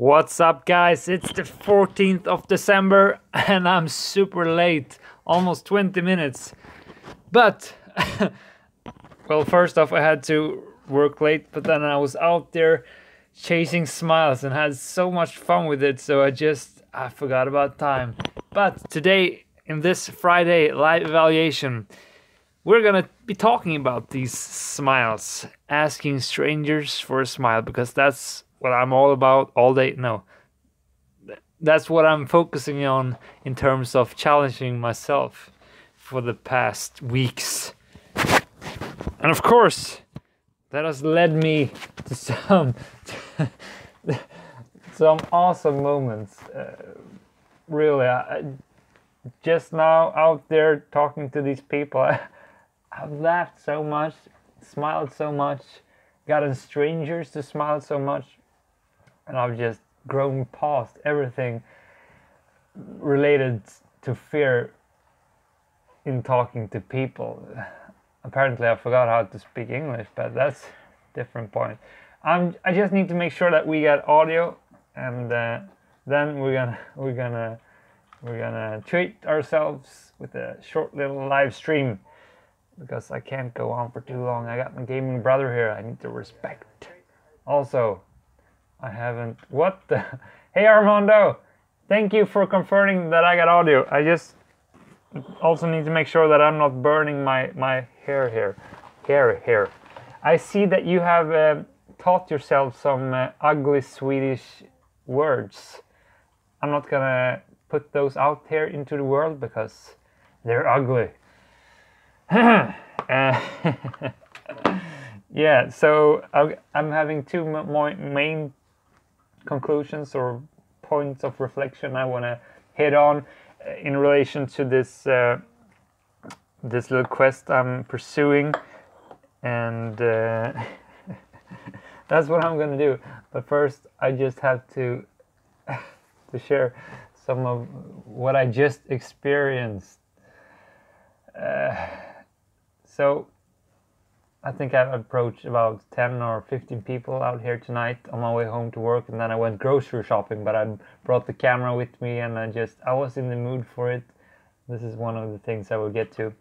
What's up, guys? It's the 14th of December and I'm super late, almost 20 minutes. But, well, first off, I had to work late, but then I was out there chasing smiles and had so much fun with it, so I forgot about time. But today, in this Friday live evaluation, we're gonna be talking about these smiles, asking strangers for a smile, because that's what I'm all about all day. No, that's what I'm focusing on in terms of challenging myself for the past weeks. And of course, that has led me to some awesome moments. Really, just now out there talking to these people, I've laughed so much, smiled so much, gotten strangers to smile so much, and I've just grown past everything related to fear in talking to people. Apparently I forgot how to speak English, but that's a different point. I just need to make sure that we get audio, and then we're gonna treat ourselves with a short little live stream, because I can't go on for too long. I got my gaming brother here. I need to respect. Also, I haven't... What the... Hey, Armando! Thank you for confirming that I got audio. I just also need to make sure that I'm not burning my hair here. Hair. I see that you have taught yourself some ugly Swedish words. I'm not gonna put those out here into the world because they're ugly. Yeah, so I'm having two main conclusions or points of reflection I want to hit on in relation to this this little quest I'm pursuing, and that's what I'm gonna do. But first, I just have to share some of what I just experienced. So I think I've approached about 10 or 15 people out here tonight on my way home to work, and then I went grocery shopping, but I brought the camera with me, and I was in the mood for it. This is one of the things I will get to.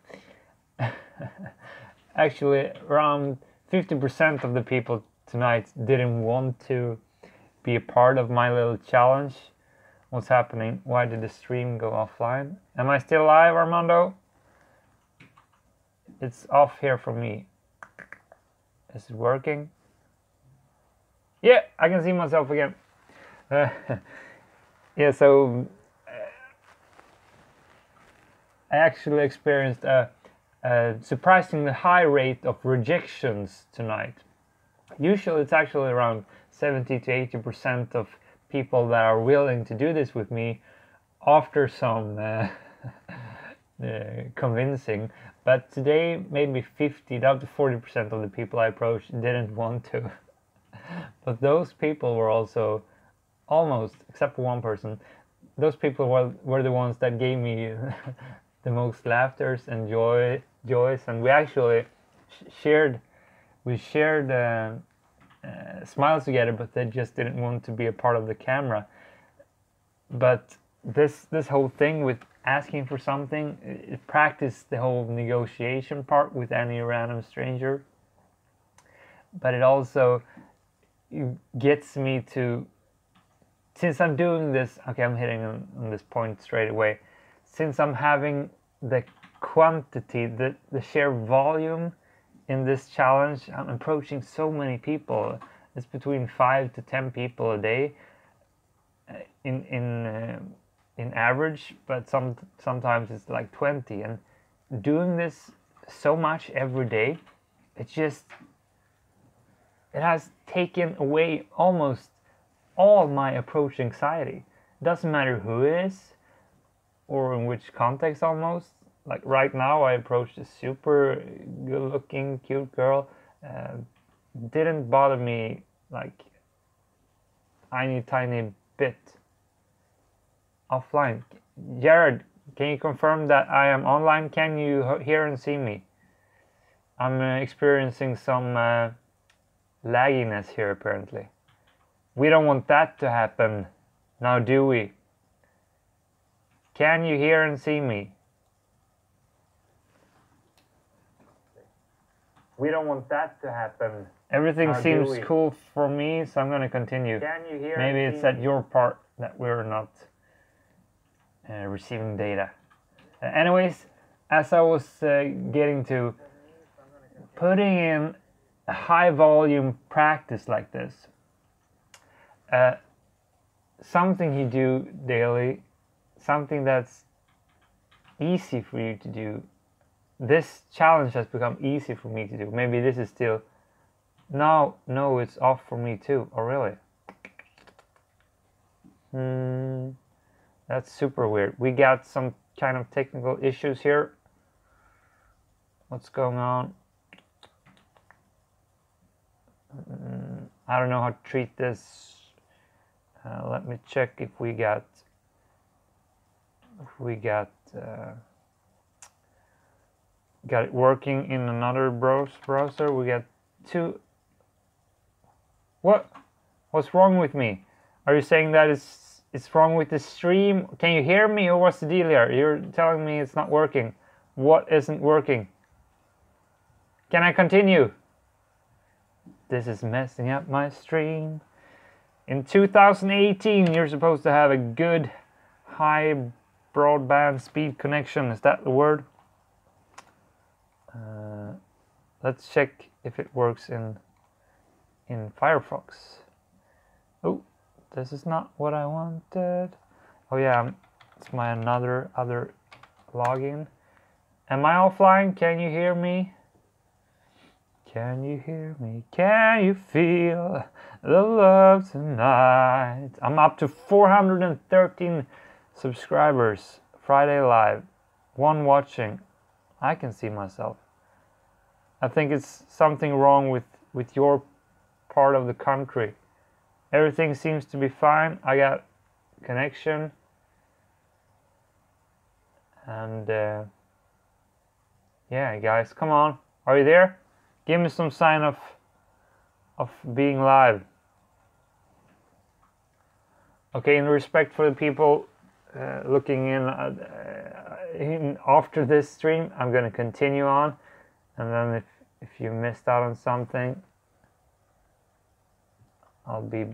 Actually, around 50% of the people tonight didn't want to be a part of my little challenge. What's happening? Why did the stream go offline? Am I still live, Armando? It's off here for me. Is it working? Yeah, I can see myself again. Yeah, so I actually experienced a surprisingly high rate of rejections tonight. Usually it's actually around 70 to 80% of people that are willing to do this with me after some convincing. But today, maybe 50 down to 40% of the people I approached didn't want to. But those people were also almost, except for one person, those people were the ones that gave me the most laughters and joys, and we actually shared smiles together, but they just didn't want to be a part of the camera. But this whole thing with asking for something, it practiced the whole negotiation part with any random stranger, but it also gets me to, since I'm doing this, okay, I'm hitting on this point straight away, since I'm having the quantity, the sheer volume in this challenge, I'm approaching so many people. It's between 5 to 10 people a day in average, but sometimes it's like 20, and doing this so much every day, it has taken away almost all my approach anxiety. It doesn't matter who it is or in which context. Almost like right now I approached a super good looking cute girl, didn't bother me like tiny bit. Offline. Jared, can you confirm that I am online? Can you hear and see me? I'm experiencing some lagginess here apparently. We don't want that to happen, now do we? Can you hear and see me? We don't want that to happen. Everything seems cool for me, so I'm going to continue. Can you hear? Maybe it's at your part that we're not receiving data. Anyways, as I was getting to, putting in a high volume practice like this, something you do daily, something that's easy for you to do. This challenge has become easy for me to do. Maybe this is still, no, it's off for me too. Oh really? That's super weird. We got some kind of technical issues here. What's going on? I don't know how to treat this. Let me check if we got it working in another browser. We got two. What's wrong with me? Are you saying that it's wrong with the stream? Can you hear me, or what's the deal here? You're telling me it's not working. What isn't working? Can I continue? This is messing up my stream. In 2018, you're supposed to have a good high broadband speed connection. Is that the word? Let's check if it works in Firefox. Oh, this is not what I wanted. Oh yeah, it's my other login. Am I offline? Can you hear me? Can you hear me? Can you feel the love tonight? I'm up to 413 subscribers. Friday live. 1 watching. I can see myself. I think it's something wrong with your part of the country. Everything seems to be fine. I got connection. And yeah, guys, come on. Are you there? Give me some sign of being live. Okay, in respect for the people looking in after this stream, I'm going to continue on, and then if you missed out on something, I'll be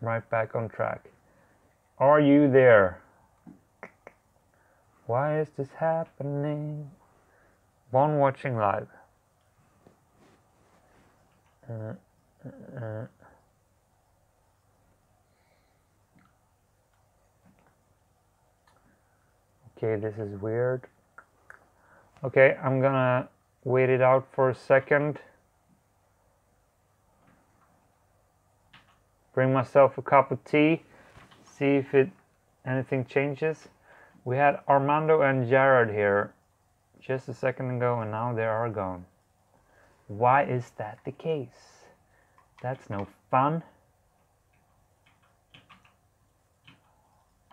right back on track. Are you there? Why is this happening? 1 watching live. Okay, this is weird. Okay, I'm gonna wait it out for a second. Bring myself a cup of tea. See if anything changes. We had Armando and Jared here just a second ago, and now they are gone. Why is that the case? That's no fun.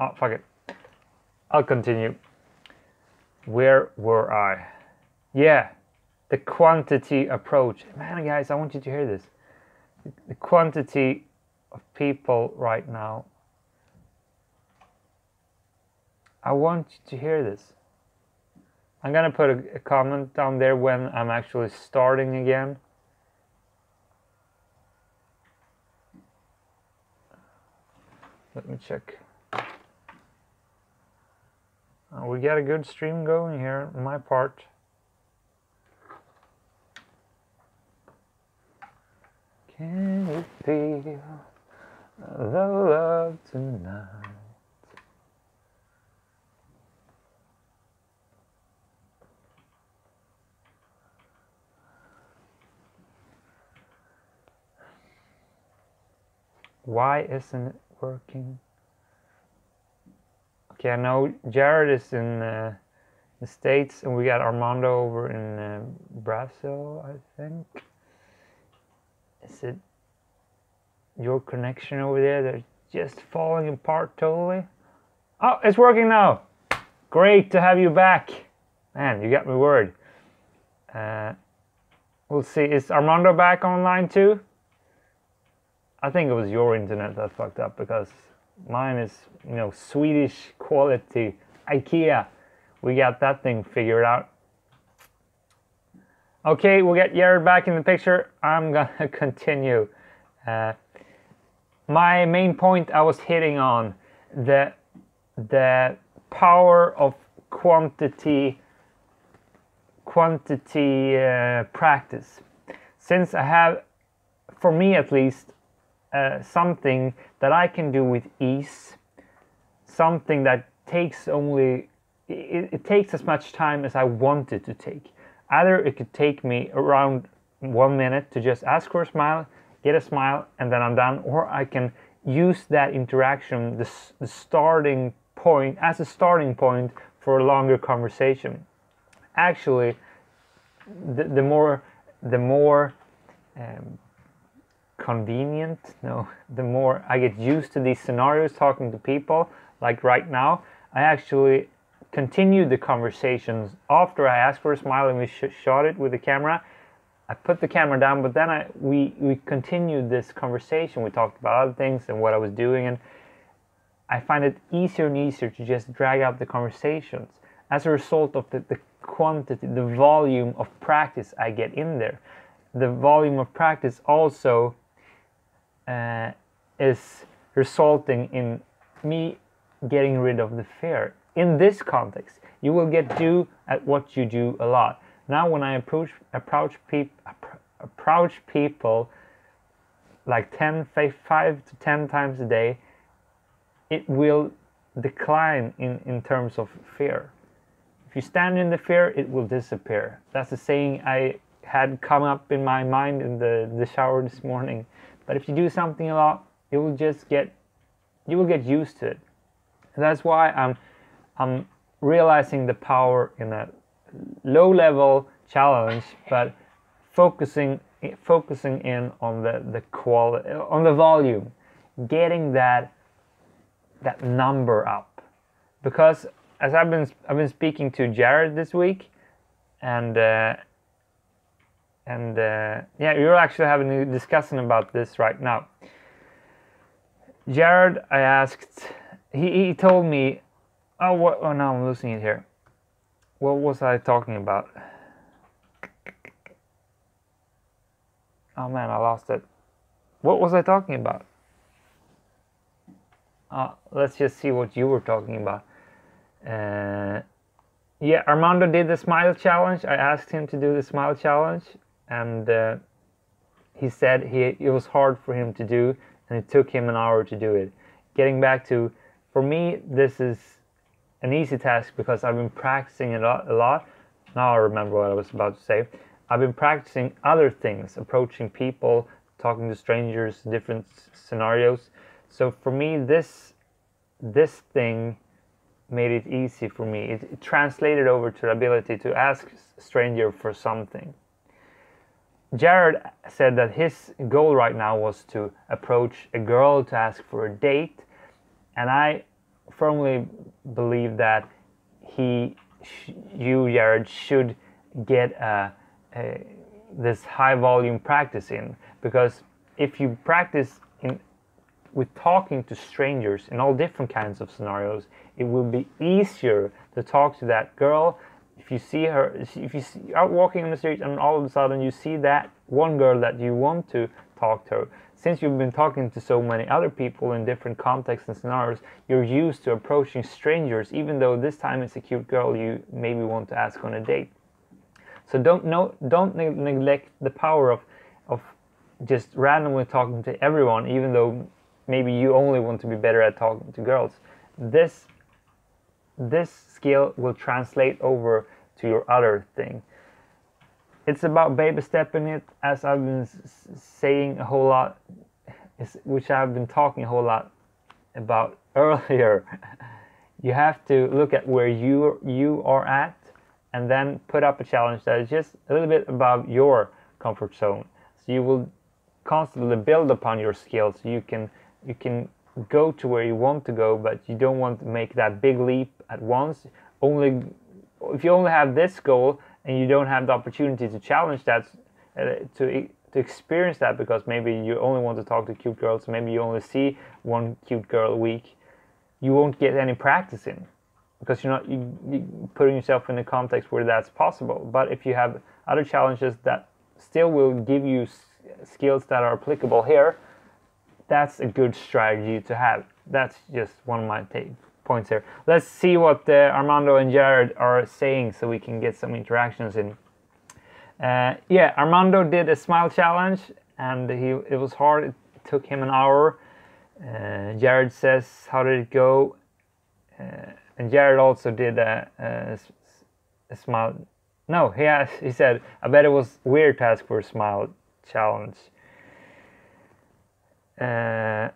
Oh, fuck it. I'll continue. Where were I? Yeah, the quantity approach. Man, guys, I want you to hear this. The quantity of people right now. I want you to hear this. I'm gonna put a comment down there when I'm actually starting again. Let me check. We got a good stream going here on my part. Can you feel the love tonight? Why isn't it working? Okay, I know Jared is in the States, and we got Armando over in Brazil, I think. Is it your connection over there that's just falling apart totally? Oh, it's working now. Great to have you back. Man, you got me worried. We'll see. Is Armando back online too? I think it was your internet that fucked up, because mine is, you know, Swedish quality IKEA. We got that thing figured out. Okay, we'll get Jared back in the picture. I'm gonna continue. My main point I was hitting on, the power of quantity practice. Since I have, for me at least, something that I can do with ease, something that takes only, it takes as much time as I want it to take. Either it could take me around 1 minute to just ask for a smile, get a smile, and then I'm done, or I can use that interaction, the starting point, as a starting point for a longer conversation. Actually, the more convenient, no, the more I get used to these scenarios talking to people, like right now, I actually continue the conversations after I ask for a smile and we shot it with the camera. I put the camera down, but then we continued this conversation. We talked about other things and what I was doing, and I find it easier and easier to just drag out the conversations as a result of the quantity, the volume of practice I get in there. The volume of practice also is resulting in me getting rid of the fear. In this context, you will get good at what you do a lot. Now when I approach people like 5 to 10 times a day, it will decline in terms of fear. If you stand in the fear, it will disappear. That's the saying I had come up in my mind in the shower this morning. But if you do something a lot, you will get used to it. And that's why I'm realizing the power in a low-level challenge, but focusing in on the quality, on the volume, getting that number up. Because as I've been speaking to Jared this week, and yeah, you're actually having a discussion about this right now. Jared, I asked, he told me, oh no, I'm losing it here. What was I talking about? Oh man, I lost it. What was I talking about? Let's just see what you were talking about. Yeah, Armando did the smile challenge. I asked him to do the smile challenge, and he said it was hard for him to do, and it took him an hour to do it. Getting back to, for me, this is an easy task because I've been practicing it a lot. Now I remember what I was about to say. I've been practicing other things, approaching people, talking to strangers, different scenarios. So for me, this thing made it easy for me. It translated over to the ability to ask a stranger for something. Jared said that his goal right now was to approach a girl to ask for a date, and I firmly believe that you, Jared, should get this high volume practice in, because if you practice with talking to strangers in all different kinds of scenarios, it will be easier to talk to that girl. If you see her, if you see out walking on the street and all of a sudden you see that one girl that you want to talk to, since you've been talking to so many other people in different contexts and scenarios, you're used to approaching strangers, even though this time it's a cute girl you maybe want to ask on a date. So don't neglect the power of just randomly talking to everyone, even though maybe you only want to be better at talking to girls. This skill will translate over to your other thing. It's about baby stepping it, as I've been saying a whole lot, which I've been talking a whole lot about earlier. You have to look at where you are at, and then put up a challenge that is just a little bit above your comfort zone. So you will constantly build upon your skills. You can go to where you want to go, but you don't want to make that big leap at once. If you only have this goal and you don't have the opportunity to challenge that, to to experience that, because maybe you only want to talk to cute girls, maybe you only see one cute girl a week, you won't get any practice in, because you're not you putting yourself in a context where that's possible. But if you have other challenges that still will give you skills that are applicable here, that's a good strategy to have. That's just one of my points here. Let's see what Armando and Jared are saying so we can get some interactions in. Yeah, Armando did a smile challenge, and it was hard. It took him an hour. Jared says, how did it go? And Jared also did a smile. No, he said, I bet it was weird to ask for a smile challenge. And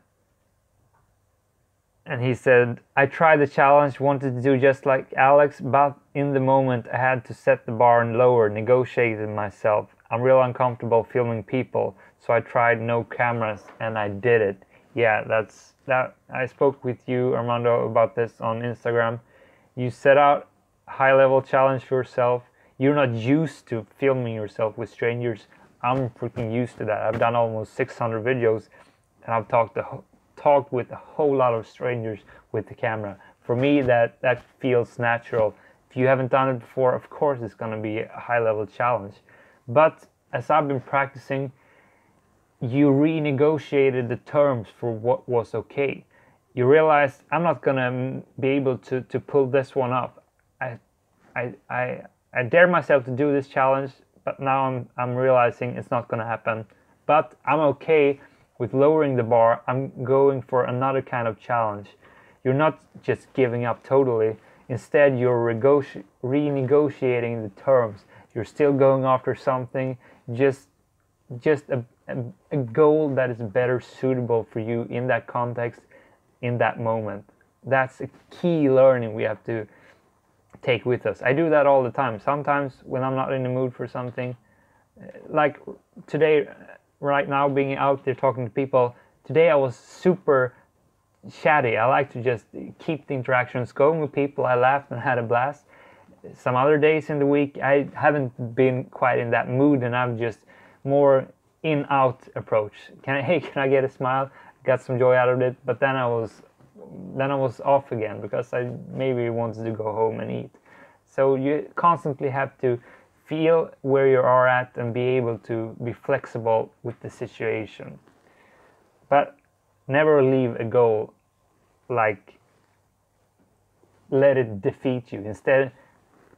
he said, I tried the challenge, wanted to do just like Alex, but in the moment I had to set the bar lower, negotiated myself. I'm real uncomfortable filming people, so I tried no cameras and I did it. Yeah, that. I spoke with you, Armando, about this on Instagram. You set out a high-level challenge for yourself. You're not used to filming yourself with strangers. I'm freaking used to that. I've done almost 600 videos, and I've talked with a whole lot of strangers with the camera. For me, that feels natural. If you haven't done it before, of course it's going to be a high-level challenge. But as I've been practicing, you renegotiated the terms for what was okay. You realized, I'm not going to be able to pull this one off. I dare myself to do this challenge, but now I'm realizing it's not going to happen. But I'm okay with lowering the bar. I'm going for another kind of challenge. You're not just giving up totally. Instead, you're renegotiating the terms. You're still going after something, just a goal that is better suitable for you in that context, in that moment. That's a key learning we have to take with us. I do that all the time. Sometimes when I'm not in the mood for something, like today, right now, being out there talking to people, today I was super chatty. I like to just keep the interactions going with people. I laughed and had a blast. Some other days in the week, I haven't been quite in that mood, and I'm just more in-out approach. Can I get a smile? Got some joy out of it, but then I was off again because I maybe wanted to go home and eat. So you constantly have to feel where you are at and be able to be flexible with the situation. But never leave a goal, like let it defeat you. Instead,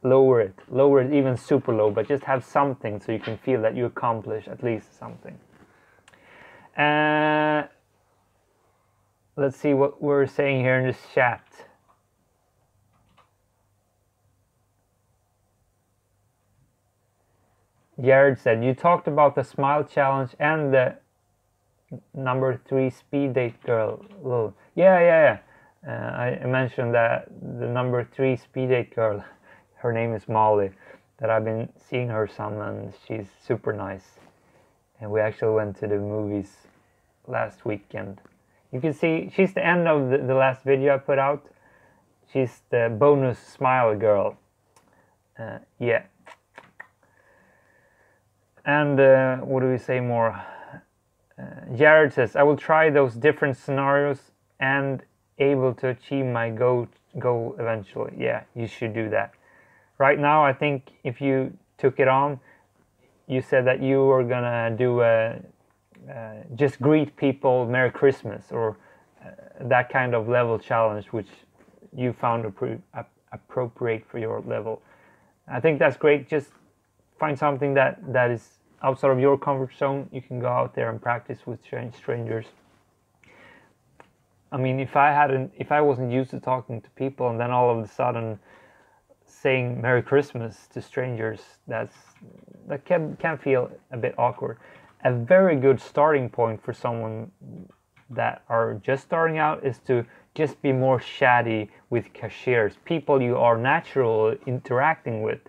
lower it even super low, but just have something so you can feel that you accomplish at least something. Let's see what we're saying here in this chat. Jared said, you talked about the smile challenge and the number 3 speed date girl. Whoa. Yeah. I mentioned that the number 3 speed date girl, her name is Molly, that I've been seeing her some, and she's super nice. And we actually went to the movies last weekend. You can see she's the end of the last video I put out. She's the bonus smile girl. Yeah. And what do we say more? Jared says, I will try those different scenarios and able to achieve my goal eventually. Yeah, you should do that. Right now, I think if you took it on, you said that you were gonna do just greet people Merry Christmas, or that kind of level challenge, which you found appropriate for your level. I think that's great. Just find something that is outside of your comfort zone. You can go out there and practice with strangers. I mean, if I wasn't used to talking to people, and then all of a sudden saying Merry Christmas to strangers, that can feel a bit awkward. A very good starting point for someone that are just starting out is to just be more chatty with cashiers, people you are natural interacting with.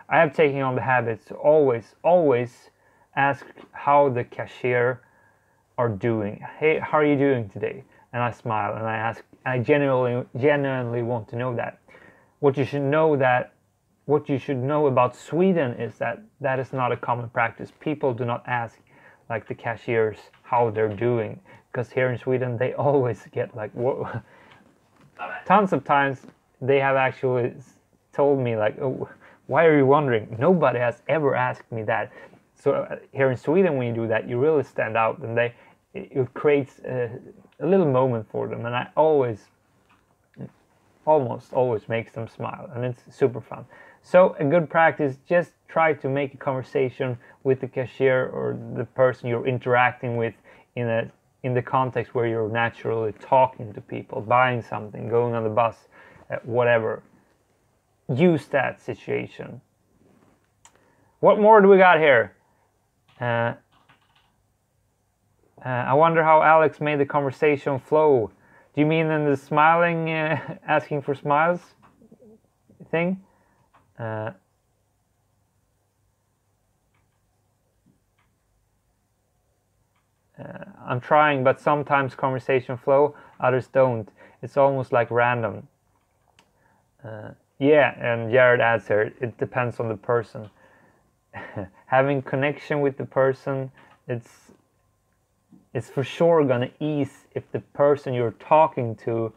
I have taken on the habit to always ask how the cashier are doing. Hey, how are you doing today? And I smile and I ask. I genuinely want to know that. What you should know about Sweden is that is not a common practice. People do not ask like the cashiers, how they're doing, because here in Sweden they always get like tons of times they have actually told me like, oh, why are you wondering? Nobody has ever asked me that. So here in Sweden, when you do that, you really stand out, and it creates a little moment for them, and I almost always makes them smile, and it's super fun. So a good practice, just try to make a conversation with the cashier or the person you're interacting with in the context where you're naturally talking to people, buying something, going on the bus, whatever. Use that situation. What more do we got here? I wonder how Alex made the conversation flow. Do you mean in the smiling, asking for smiles thing? I'm trying, but sometimes conversation flow, others don't. It's almost like random. Yeah, and Jared adds here, it depends on the person. Having connection with the person, it's for sure gonna ease if the person you're talking to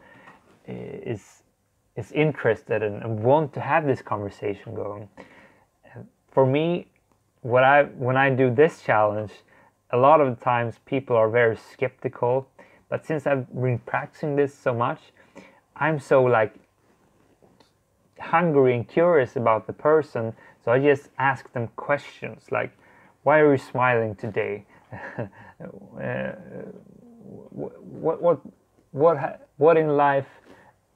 is interested and want to have this conversation going. For me, when I do this challenge, a lot of the times people are very skeptical, but since I've been practicing this so much, I'm so like hungry and curious about the person, so I just ask them questions like, why are you smiling today? What in life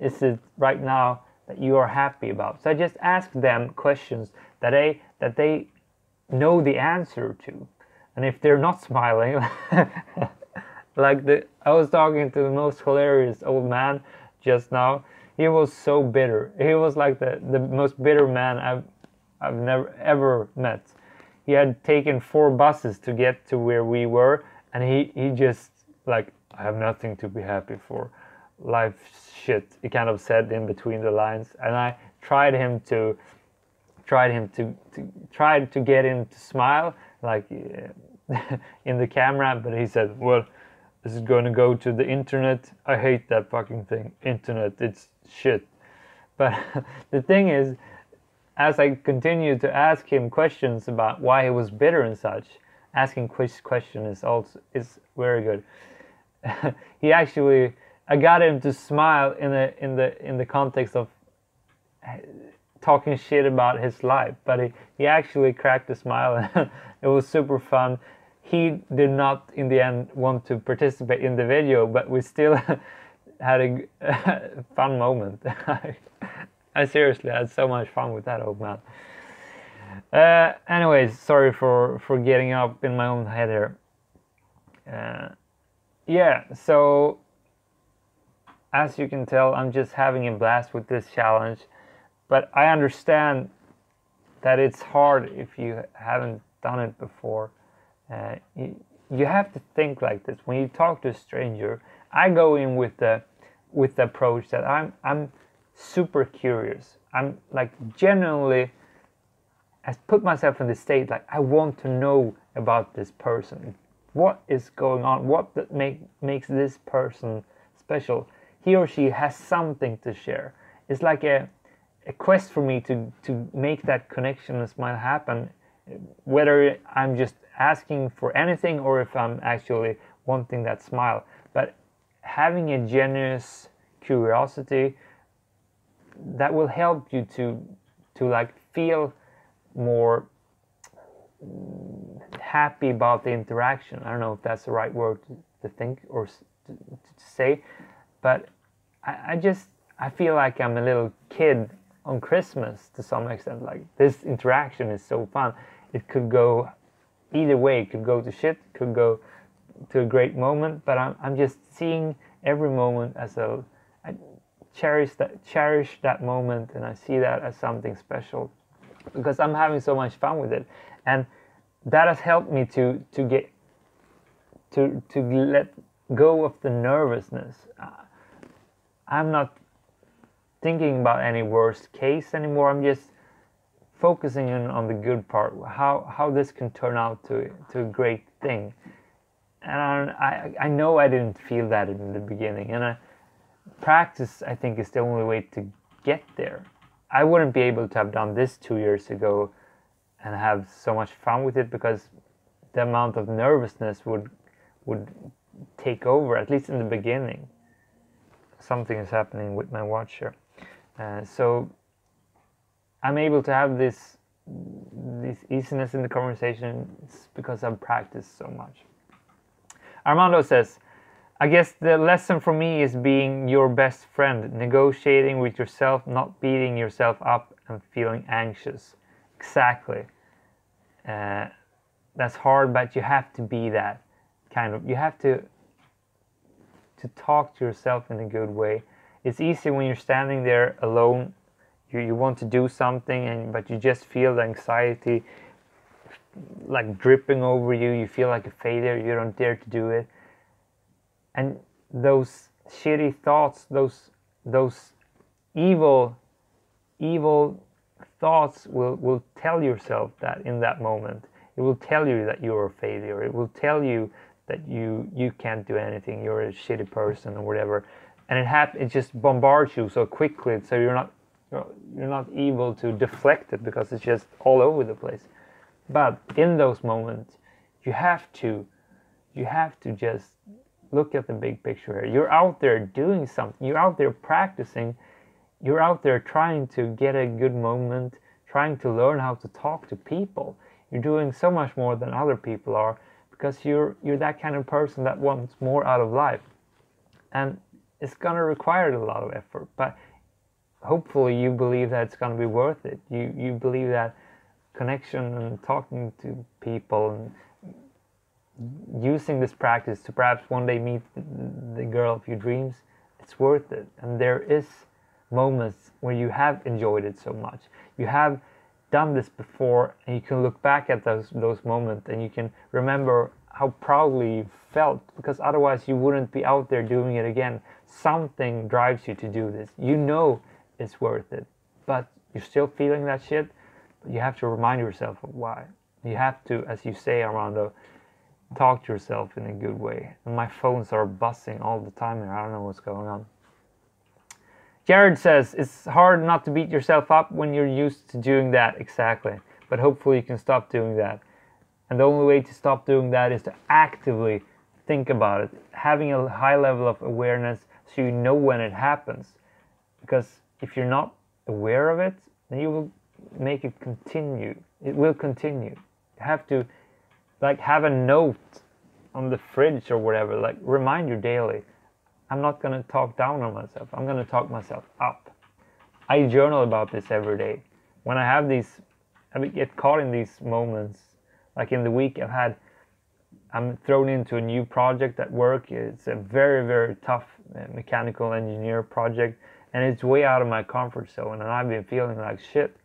is it right now that you are happy about? So I just ask them questions that they know the answer to. And if they're not smiling, like I was talking to the most hilarious old man just now. He was so bitter. He was like the most bitter man I've never ever met. He had taken 4 buses to get to where we were, and he just like, I have nothing to be happy for. Life shit. He kind of said in between the lines, and I tried to get him to smile like in the camera, but he said, well, this is going to go to the internet. I hate that fucking thing. Internet, it's shit. But the thing is, as I continued to ask him questions about why he was bitter and such, asking questions is very good. He actually, I got him to smile in the context of talking shit about his life, but he actually cracked a smile, and it was super fun. He did not in the end want to participate in the video, but we still had a fun moment. I seriously had so much fun with that old man. Anyways, sorry for getting up in my own head here. Yeah, so as you can tell, I'm just having a blast with this challenge, but I understand that it's hard if you haven't done it before. You have to think like this. When you talk to a stranger, I go in with the approach that I'm super curious. I'm like genuinely, I put myself in the state like I want to know about this person. What is going on? What makes this person special? He or she has something to share. It's like a quest for me to make that connection and smile happen, whether I'm just asking for anything or if I'm actually wanting that smile. But having a genuine curiosity, that will help you to like feel more happy about the interaction. I don't know if that's the right word to think or to say, but I feel like I'm a little kid on Christmas to some extent. Like, this interaction is so fun. It could go either way. It could go to shit, could go to a great moment, but I'm just seeing every moment as I cherish that moment, and I see that as something special because I'm having so much fun with it, and that has helped me to let go of the nervousness. I'm not thinking about any worst case anymore. I'm just focusing on the good part, how this can turn out to a great thing. And I know I didn't feel that in the beginning, and practice, I think, is the only way to get there. I wouldn't be able to have done this 2 years ago and have so much fun with it, because the amount of nervousness would take over, at least in the beginning. Something is happening with my watch here. So I'm able to have this easiness in the conversation because I've practiced so much. Armando says, I guess the lesson for me is being your best friend, negotiating with yourself, not beating yourself up and feeling anxious. Exactly. That's hard, but you have to be that kind of, you have to talk to yourself in a good way. It's easy when you're standing there alone, you want to do something, but you just feel the anxiety like dripping over you. You feel like a failure, you don't dare to do it. And those shitty thoughts, those evil thoughts will tell yourself that in that moment. It will tell you that you're a failure. It will tell you that you can't do anything, you're a shitty person or whatever. And it just bombards you so quickly, so you're not able to deflect it, because it's just all over the place. But in those moments, you have to just look at the big picture here. You're out there doing something. You're out there practicing. You're out there trying to get a good moment, trying to learn how to talk to people. You're doing so much more than other people are, because you're that kind of person that wants more out of life. And it's going to require a lot of effort, but hopefully you believe that it's going to be worth it. You believe that connection and talking to people and using this practice to perhaps one day meet the girl of your dreams, it's worth it. And there is moments where you have enjoyed it so much. You have done this before, and you can look back at those moments and you can remember how proudly you felt, because otherwise you wouldn't be out there doing it again. Something drives you to do this. You know it's worth it, but you're still feeling that shit. But you have to remind yourself of why. You have to, as you say, Armando, talk to yourself in a good way. And my phones are buzzing all the time here. I don't know what's going on. Jared says, it's hard not to beat yourself up when you're used to doing that. Exactly. But hopefully you can stop doing that. And the only way to stop doing that is to actively think about it. Having a high level of awareness so you know when it happens. Because if you're not aware of it, then you will make it continue. It will continue. You have to have a note on the fridge or whatever, remind you daily, I'm not going to talk down on myself. I'm going to talk myself up. I journal about this every day. When I have I get caught in these moments, like in the week I'm thrown into a new project at work. It's a very, very tough mechanical engineer project, and it's way out of my comfort zone, and I've been feeling like shit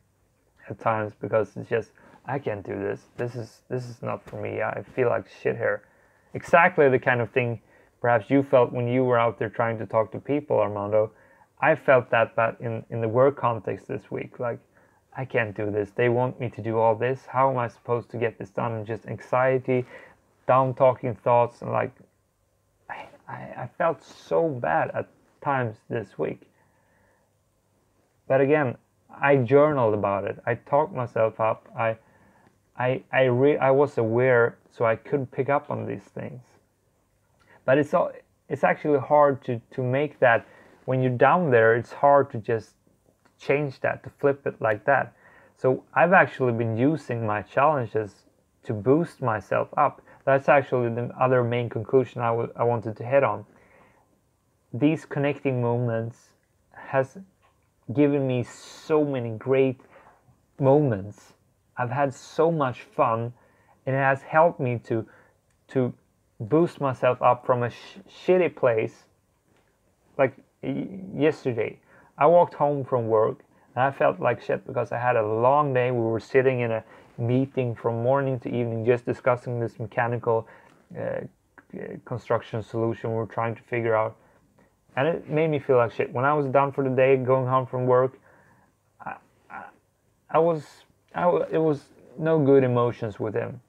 at times, because it's just, I can't do this. This is not for me. I feel like shit here. Exactly the kind of thing perhaps you felt when you were out there trying to talk to people, Armando. I felt that, but in the work context this week, I can't do this. They want me to do all this. How am I supposed to get this done? And just anxiety, down talking thoughts, and I felt so bad at times this week. But again, I journaled about it. I talked myself up. I was aware, so I could pick up on these things. But it's actually hard to make that. When you're down there, it's hard to just change that, to flip it like that. So I've actually been using my challenges to boost myself up. That's actually the other main conclusion I wanted to hit on. These connecting moments has given me so many great moments. I've had so much fun, and it has helped me to boost myself up from a shitty place. Like yesterday, I walked home from work and I felt like shit because I had a long day. We were sitting in a meeting from morning to evening just discussing this mechanical construction solution we were trying to figure out, and it made me feel like shit. When I was done for the day, going home from work, it was no good emotions with him.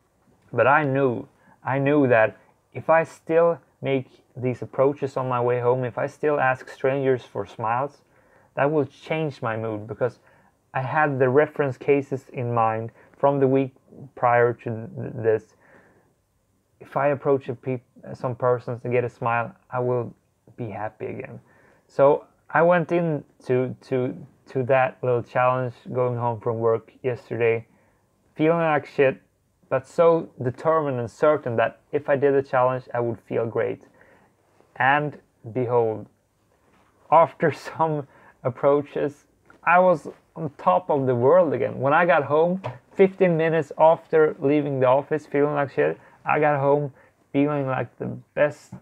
But I knew that if I still make these approaches on my way home, if I still ask strangers for smiles, that will change my mood, because I had the reference cases in mind from the week prior to this. If I approach some persons and get a smile, I will be happy again. So I went into to that little challenge going home from work yesterday, feeling like shit, but so determined and certain that if I did the challenge, I would feel great. And behold, after some approaches, I was on top of the world again. When I got home, 15 minutes after leaving the office feeling like shit, I got home feeling like the best,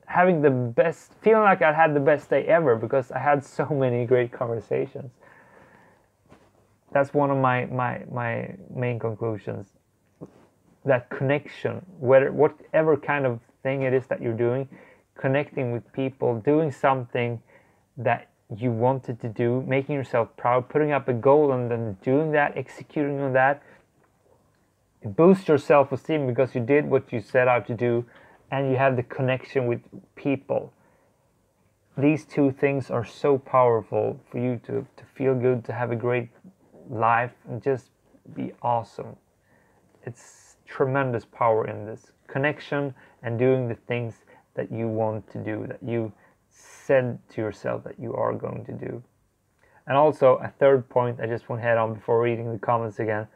feeling like I had the best day ever, because I had so many great conversations. That's one of my main conclusions. That connection, whatever kind of thing it is that you're doing, connecting with people, doing something that you wanted to do, making yourself proud, putting up a goal and then doing that, executing on that, it boosts your self-esteem because you did what you set out to do, and you have the connection with people. These two things are so powerful for you to feel good, to have a great life, and just be awesome. It's tremendous power in this connection and doing the things that you want to do, that you said to yourself that you are going to do. And also a third point I just want to head on before reading the comments again.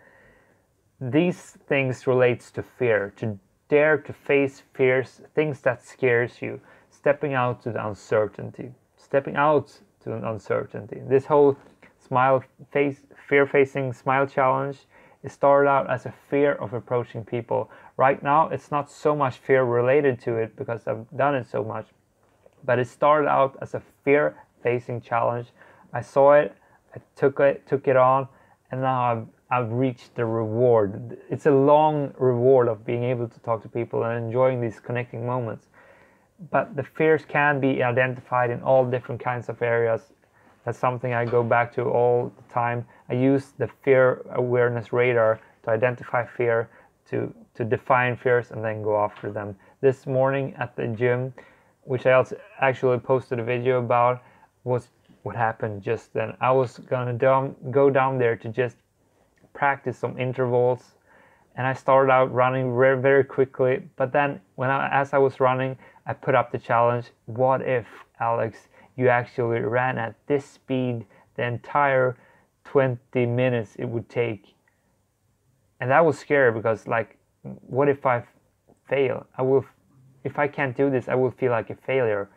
These things relates to fear, to dare to face fears, things that scares you, stepping out to the uncertainty, This whole fear-facing smile challenge, it started out as a fear of approaching people. Right now, it's not so much fear related to it because I've done it so much, but it started out as a fear-facing challenge. I saw it, I took it on, and now I've reached the reward. It's a long reward of being able to talk to people and enjoying these connecting moments. But the fears can be identified in all different kinds of areas. That's something I go back to all the time. I use the fear awareness radar to identify fear, to define fears, and then go after them. This morning at the gym, which I also actually posted a video about, was what happened just then. I was gonna go down there to just practice some intervals, and I started out running very, very quickly, but then as I was running, I put up the challenge: what if, Alex, you actually ran at this speed the entire 20 minutes it would take? And that was scary, because like, what if I fail? If I can't do this, I will feel like a failure.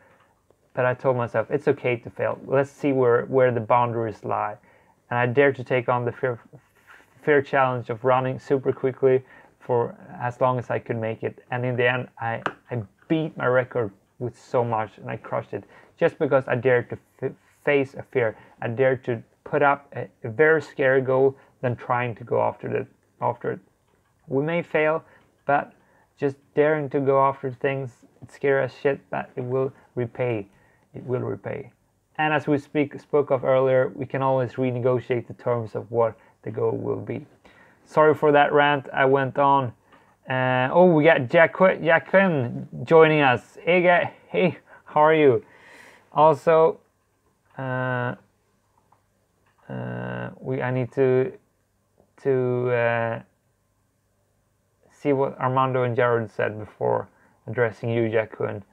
But I told myself, it's okay to fail. Let's see where the boundaries lie. And I dared to take on the fear challenge of running super quickly for as long as I could make it. And in the end, I beat my record with so much, and I crushed it, just because I dared to face a fear. I dared to put up a very scary goal than trying to go after it. We may fail, but just daring to go after things, it's scary as shit, but it will repay. It will repay. And as we spoke of earlier, we can always renegotiate the terms of what the goal will be. Sorry for that rant I went on. We got Jacqueline joining us. Hey, how are you? Also, I need to see what Armando and Jared said before addressing you, Jacqueline.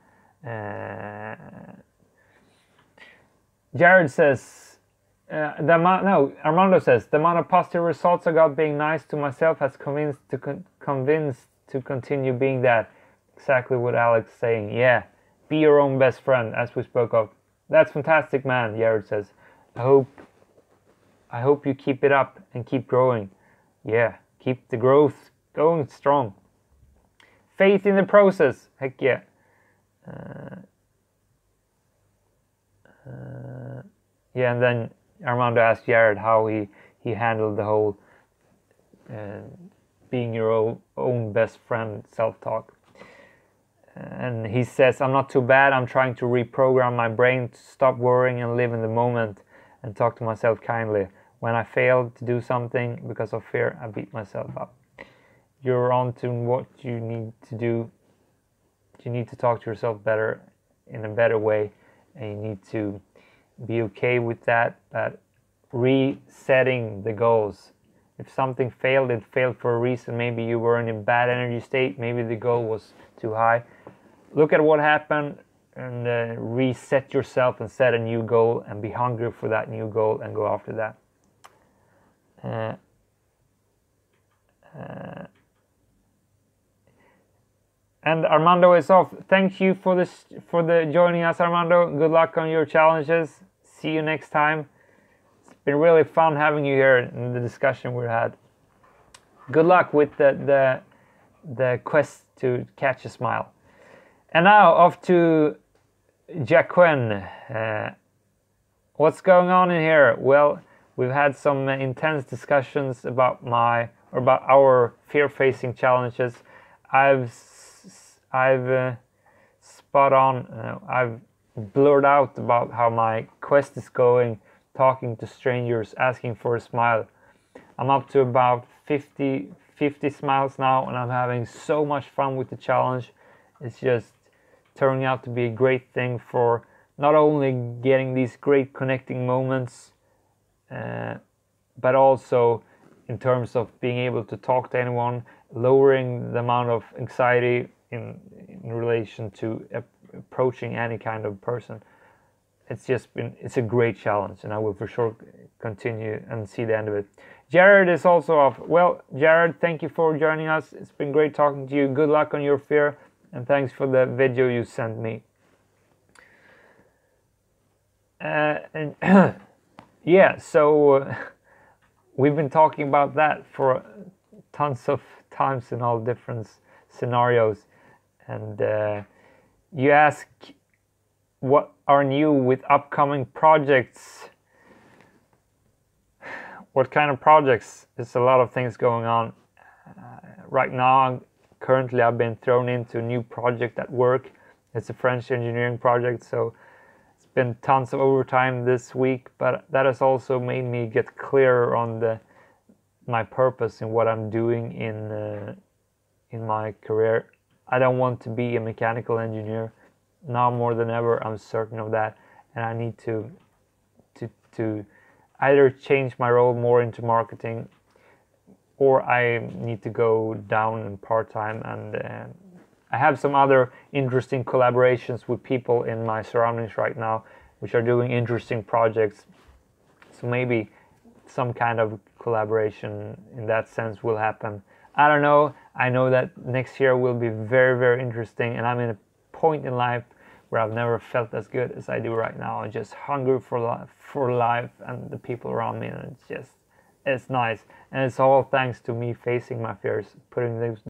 Jared says, Armando says, the amount of positive results I got being nice to myself has convinced to continue being that. Exactly what Alex is saying. Yeah, be your own best friend, as we spoke of. That's fantastic, man, Jared says. I hope you keep it up and keep growing. Yeah, keep the growth going strong. Faith in the process. Heck yeah. Yeah, and then Armando asked Jared how he handled the whole being your own best friend self-talk. And he says, I'm not too bad. I'm trying to reprogram my brain to stop worrying and live in the moment and talk to myself kindly. When I fail to do something because of fear, I beat myself up. You're on to what you need to do. you need to talk to yourself better, in a better way, and you need to be okay with that. But resetting the goals. If something failed, it failed for a reason. Maybe you were in a bad energy state. Maybe the goal was too high. Look at what happened and reset yourself and set a new goal and be hungry for that new goal and go after that. And Armando is off. Thank you for the joining us, Armando. Good luck on your challenges. See you next time. It's been really fun having you here in the discussion we had. Good luck with the quest to catch a smile. And now off to Jacqueline. What's going on in here? Well, we've had some intense discussions about our fear-facing challenges. I've blurred out about how my quest is going, talking to strangers, asking for a smile. I'm up to about 50 smiles now, and I'm having so much fun with the challenge. It's just turning out to be a great thing for not only getting these great connecting moments, but also in terms of being able to talk to anyone, lowering the amount of anxiety in relation to approaching any kind of person. It's a great challenge, and I will for sure continue and see the end of it. Jared is also off. Well, Jared, thank you for joining us. It's been great talking to you. Good luck on your fear, and thanks for the video you sent me. And yeah, so we've been talking about that for tons of times in all different scenarios. And you ask what are new with upcoming projects. What kind of projects? There's a lot of things going on. Right now, currently I've been thrown into a new project at work. It's a French engineering project, so it's been tons of overtime this week, but that has also made me get clearer on my purpose in what I'm doing in my career. I don't want to be a mechanical engineer. Now more than ever, I'm certain of that, and I need to either change my role more into marketing, or I need to go down in part-time. And I have some other interesting collaborations with people in my surroundings right now, which are doing interesting projects. So maybe some kind of collaboration in that sense will happen. I don't know. I know that next year will be very, very interesting, and I'm in a point in life where I've never felt as good as I do right now. I'm just hungry for life and the people around me, and it's nice. And it's all thanks to me facing my fears, putting those